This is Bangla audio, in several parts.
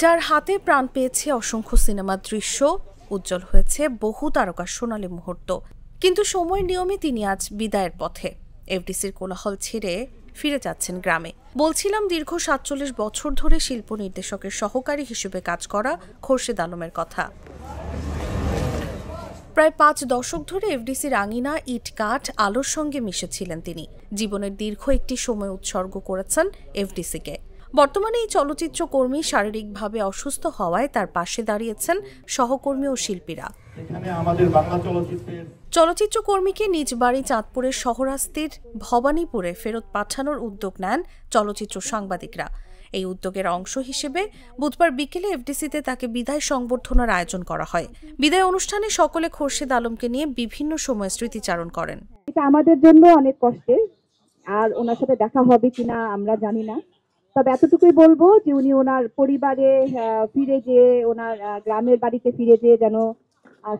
যার হাতে প্রাণ পেয়েছে অসংখ্য সিনেমার দৃশ্য, উজ্জ্বল হয়েছে বহু তারকার সোনালী মুহূর্ত, কিন্তু সময়ের নিয়মে তিনি আজ বিদায়ের পথে। এফডিসির কোলাহল ছেড়ে ফিরে যাচ্ছেন গ্রামে। বলছিলাম দীর্ঘ ৪৭ বছর ধরে শিল্প নির্দেশকের সহকারী হিসেবে কাজ করা খোরশেদ আলমের কথা। প্রায় ৫ দশক ধরে এফডিসির আঙিনা, ইট, কাঠ, আলোর সঙ্গে মিশেছিলেন তিনি। জীবনের দীর্ঘ একটি সময় উৎসর্গ করেছেন এফডিসিকে। বর্তমানে এই চলচ্চিত্র কর্মী শারীরিকভাবে অসুস্থ হওয়ায় তার পাশে দাঁড়িয়েছেন সহকর্মী ও শিল্পীরা। চলচ্চিত্র কর্মীকে নিজ বাড়ি চাঁদপুরের শহরাস্তির ভবানীপুরে ফেরত পাঠানোর উদ্যোগ নেন চলচ্চিত্র সাংবাদিকরা। এই উদ্যোগের অংশ হিসেবে বুধবার বিকেলে এফডিসিতে তাকে বিদায় সংবর্ধনার আয়োজন করা হয়। বিদায় অনুষ্ঠানে সকলে খোরশেদ আলমকে নিয়ে বিভিন্ন সময় স্মৃতিচারণ করেন। এটা আমাদের জন্য অনেক কষ্টের, আর ওনার সাথে দেখা হবে কিনা আমরা জানি না, তবে এতটুকুই বলবো যে উনি ওনার পরিবারে ফিরে যেয়ে, ওনার গ্রামের বাড়িতে ফিরে যেয়ে যেন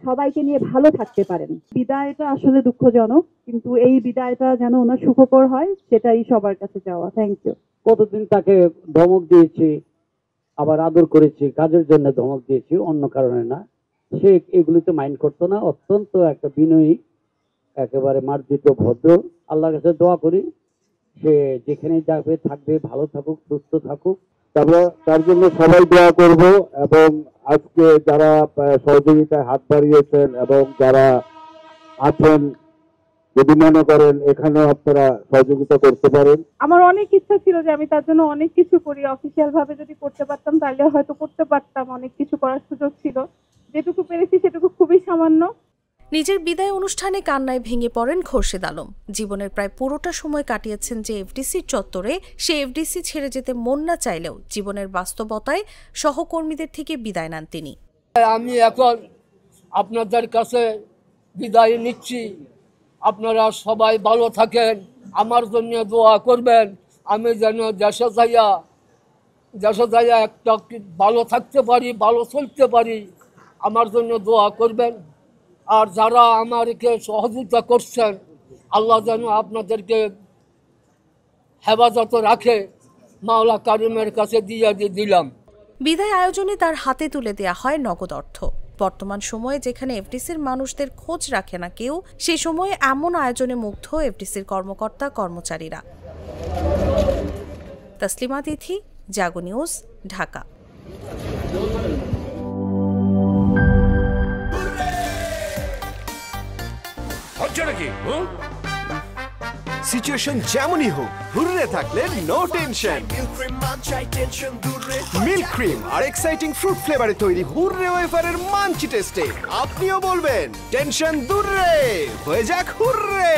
সবাইকে নিয়ে ভালো থাকতে পারেন। বিদায়টা আসলে দুঃখজনক, কিন্তু এই বিদায়টা যেন ওনার সুখকর হয়, সেটাই সবার কাছে চাওয়া। Thank you. কতদিন তাকে ধমক দিয়েছি, আবার আদর করেছি, কাজের জন্য ধমক দিয়েছি, অন্য কারণে না। সে এগুলিতে মাইন্ড করতো না, অত্যন্ত একটা বিনয়ী, একেবারে মার্জিত, ভদ্র। আল্লাহর কাছে দোয়া করি সে যেখানে যাবে থাকবে, ভালো থাকুক, সুস্থ থাকুক। তার জন্য সবাই দোয়া করব। এবং আজকে যারা সহযোগিতায় হাত বাড়িয়েছেন এবং যারা আছেন, যদি মনে করেন এখানেও আপনারা সহযোগিতা করতে পারেন। আমার অনেক ইচ্ছা ছিল যে আমি তার জন্য অনেক কিছু করি, অফিসিয়াল ভাবে যদি করতে পারতাম তাহলে হয়তো করতে পারতাম, অনেক কিছু করার সুযোগ ছিল। যেটুকু পেরেছি সেটুকু খুবই সামান্য। নিজের বিদায় অনুষ্ঠানে কান্নায় ভেঙে পড়েন খোরশেদ আলম। জীবনের প্রায় পুরোটা সময় কাটিয়েছেন যে এফডিসির চত্বরে, সে এফডিসি ছেড়ে যেতে মন না চাইলেও জীবনের বাস্তবতায় সহকর্মীদের থেকে বিদায় নেন তিনি। আমি এখন আপনাদের কাছে বিদায় নিচ্ছি। আপনারা সবাই ভালো থাকেন, আমার জন্য দোয়া করবেন। আমি যেন দেশে যাইয়া একটা ভালো থাকতে পারি, ভালো চলতে পারি, আমার জন্য দোয়া করবেন। আর যারা আমাকে সহযোগিতা করছেন, আল্লাহ যেন আপনাদেরকে হেফাজত রাখে, মাওলা কারিমের কাছে দিয়ে দিলাম। বিদায় আয়োজনে তার হাতে তুলে দেয়া হয় নগদ অর্থ। বর্তমান সময়ে যেখানে এফডিসির মানুষদের খোঁজ রাখে না কেউ, সে সময়ে এমন আয়োজনে মুগ্ধ এফডিসির কর্মকর্তা কর্মচারীরা। তসলিমা তিথি, জাগো নিউজ, ঢাকা। সিচুয়েশন যেমনই হোক, হুররে থাকলে নো টেনশন। মিল্ক ক্রিম আর এক্সাইটিং ফ্রুট ফ্লেভারে তৈরি হুররে ওয়েফারের মাঞ্চি টেস্টে আপনিও বলবেন টেনশন দূরে হয়ে যাক হুররে।